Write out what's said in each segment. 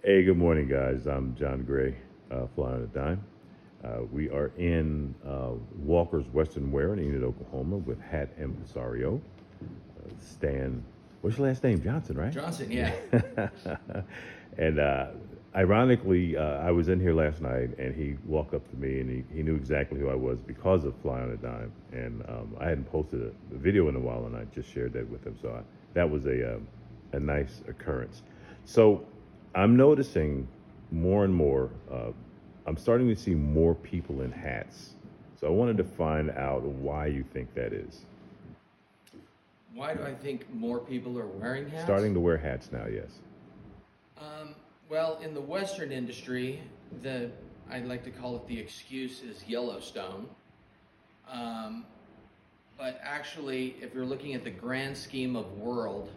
Hey, good morning, guys. I'm John Gray, flying on a dime. We are in Walker's Western Wear in Enid, Oklahoma, with Hat Impresario, Stan. What's your last name? Johnson, right? Johnson, yeah. And ironically, I was in here last night, and he walked up to me, and he knew exactly who I was because of Fly on a Dime. And I hadn't posted a video in a while, and I just shared that with him. So that was a nice occurrence. So I'm noticing more and more. I'm starting to see more people in hats. So I wanted to find out why you think that is. Why do I think more people are wearing hats? Starting to wear hats now, yes. Well, in the Western industry, I like to call it the excuse is Yellowstone. But actually, if you're looking at the grand scheme of world,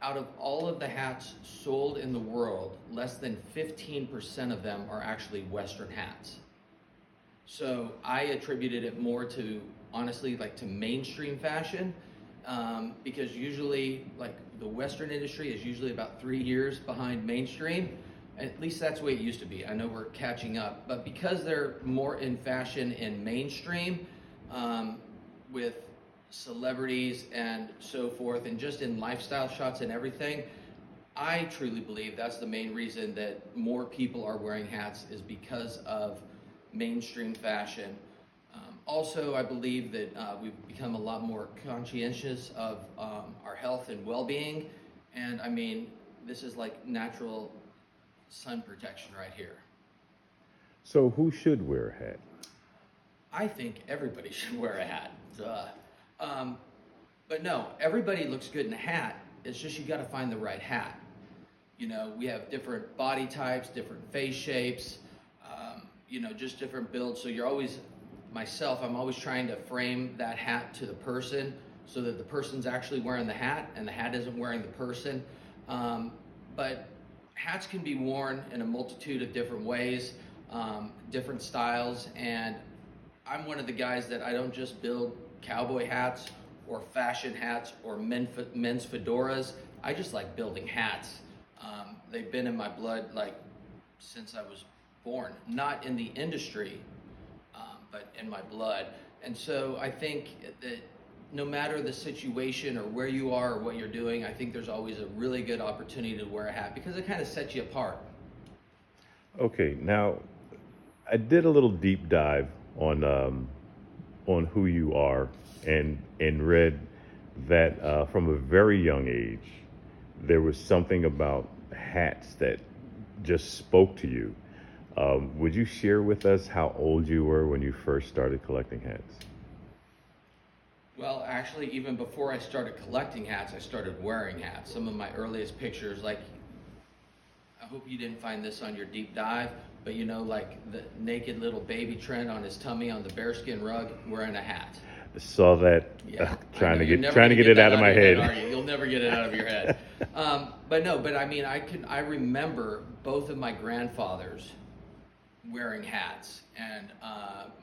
out of all of the hats sold in the world, less than 15% of them are actually Western hats. So I attributed it more to, honestly, like to mainstream fashion, because usually, like the Western industry is usually about 3 years behind mainstream. At least that's the way it used to be. I know we're catching up, but because they're more in fashion in mainstream, with celebrities and so forth, and just in lifestyle shots and everything, I truly believe that's the main reason that more people are wearing hats is because of mainstream fashion. Also, I believe that we've become a lot more conscientious of our health and well-being, and I mean, this is like natural sun protection right here. So who should wear a hat? I think everybody should wear a hat. Duh. But no, everybody looks good in a hat. It's just you got to find the right hat. You know, we have different body types, different face shapes, just different builds. So I'm always trying to frame that hat to the person so that the person's actually wearing the hat and the hat isn't wearing the person. But hats can be worn in a multitude of different ways, different styles, and I'm one of the guys that I don't just build cowboy hats or fashion hats or men's fedoras. I just like building hats. They've been in my blood like since I was born, not in the industry, but in my blood. And so I think that no matter the situation or where you are or what you're doing, I think there's always a really good opportunity to wear a hat because it kind of sets you apart. Okay, now I did a little deep dive on who you are, and read that from a very young age there was something about hats that just spoke to you. Would you share with us how old you were when you first started collecting hats? Well, actually, even before I started collecting hats, I started wearing hats. Some of my earliest pictures, like, I hope you didn't find this on your deep dive, but like the naked little baby Trent on his tummy on the bearskin rug wearing a hat. Saw that. Yeah, trying to you're get never trying to gonna get it that out of my your head. Are you? You'll never get it out of your head. But I mean, I remember both of my grandfathers wearing hats, and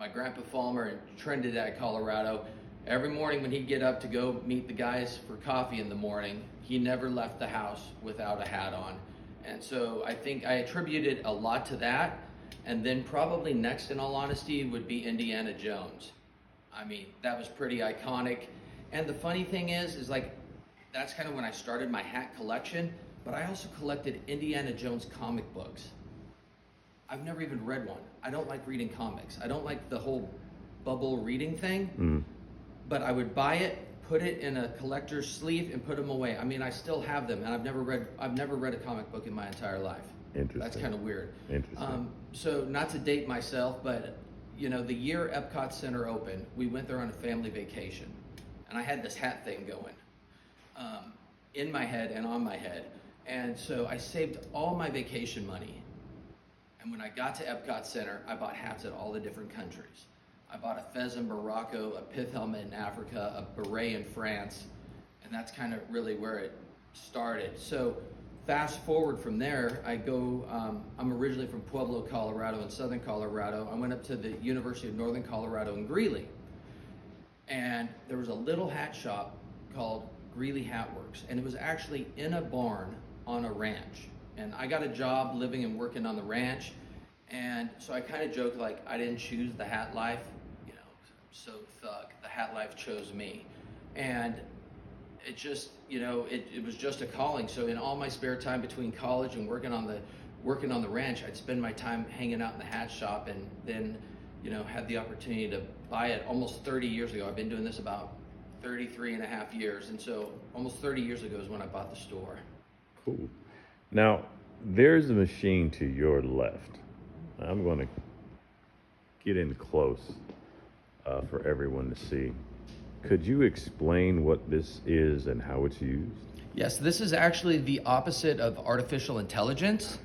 my grandpa Falmer in Trinidad, Colorado. Every morning when he'd get up to go meet the guys for coffee in the morning, he never left the house without a hat on. And so I think I attributed a lot to that. And then probably next, in all honesty, would be Indiana Jones. I mean, that was pretty iconic. And the funny thing is like, that's kind of when I started my hat collection, but I also collected Indiana Jones comic books. I've never even read one. I don't like reading comics. I don't like the whole bubble reading thing. Mm. But I would buy it, put it in a collector's sleeve, and put them away. I mean, I still have them, and I've never read a comic book in my entire life. Interesting. That's kind of weird. Interesting. So not to date myself, but the year Epcot Center opened, we went there on a family vacation, and I had this hat thing going in my head and on my head, and so I saved all my vacation money. And when I got to Epcot Center, I bought hats at all the different countries. I bought a fez in Morocco, a pith helmet in Africa, a beret in France, and that's kind of really where it started. So fast forward from there, I'm originally from Pueblo, Colorado, in southern Colorado. I went up to the University of Northern Colorado in Greeley, and there was a little hat shop called Greeley Hat Works, and it was actually in a barn on a ranch. And I got a job living and working on the ranch, and so I kind of joke like I didn't choose the hat life, you know, I'm so thug. The hat life chose me, and it just, you know, it was just a calling. So in all my spare time between college and working on the ranch, I'd spend my time hanging out in the hat shop, and then, you know, had the opportunity to buy it almost 30 years ago. I've been doing this about 33 and a half years, and so almost 30 years ago is when I bought the store. Cool. Now, there's a machine to your left. I'm going to get in close for everyone to see. Could you explain what this is and how it's used? Yes, this is actually the opposite of artificial intelligence.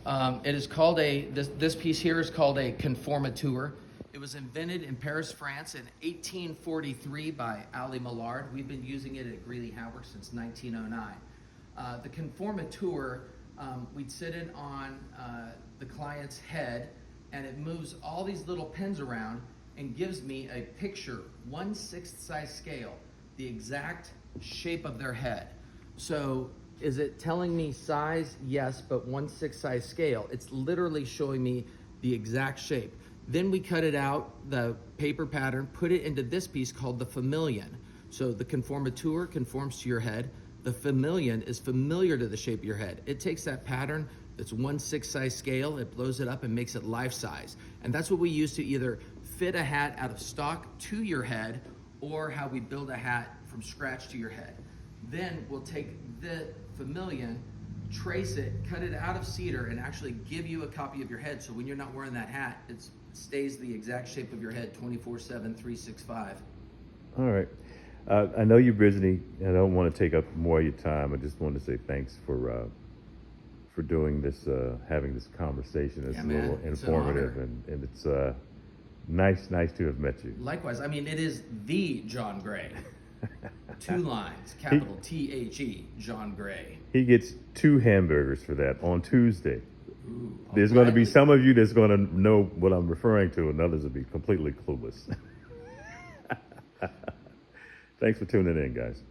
It is called this piece here is called a conformateur. It was invented in Paris, France in 1843 by Ali Millard. We've been using it at Greeley Howard since 1909. The conformateur, we'd sit it on the client's head, and it moves all these little pins around and gives me a picture, 1/6 size scale, the exact shape of their head. So is it telling me size? Yes, but 1/6 size scale. It's literally showing me the exact shape. Then we cut it out, the paper pattern, put it into this piece called the famillion. So the conformateur conforms to your head. The famillion is familiar to the shape of your head. It takes that pattern that's 1/6 size scale, it blows it up and makes it life size. And that's what we use to either fit a hat out of stock to your head, or how we build a hat from scratch to your head. Then we'll take the famillion, trace it, cut it out of cedar, and actually give you a copy of your head. So when you're not wearing that hat, it stays the exact shape of your head 24/7, 365. All right. I know you're busy. I don't want to take up more of your time. I just wanted to say thanks for doing this, having this conversation. It's Yeah, a man, little it's an informative, honor. and it's nice to have met you. Likewise, I mean, it is the John Gray. 2 lines, capital T-H-E, John Gray. He gets 2 hamburgers for that on Tuesday. Ooh, There's going to be alright. some of you that's going to know what I'm referring to, and others will be completely clueless. Thanks for tuning in, guys.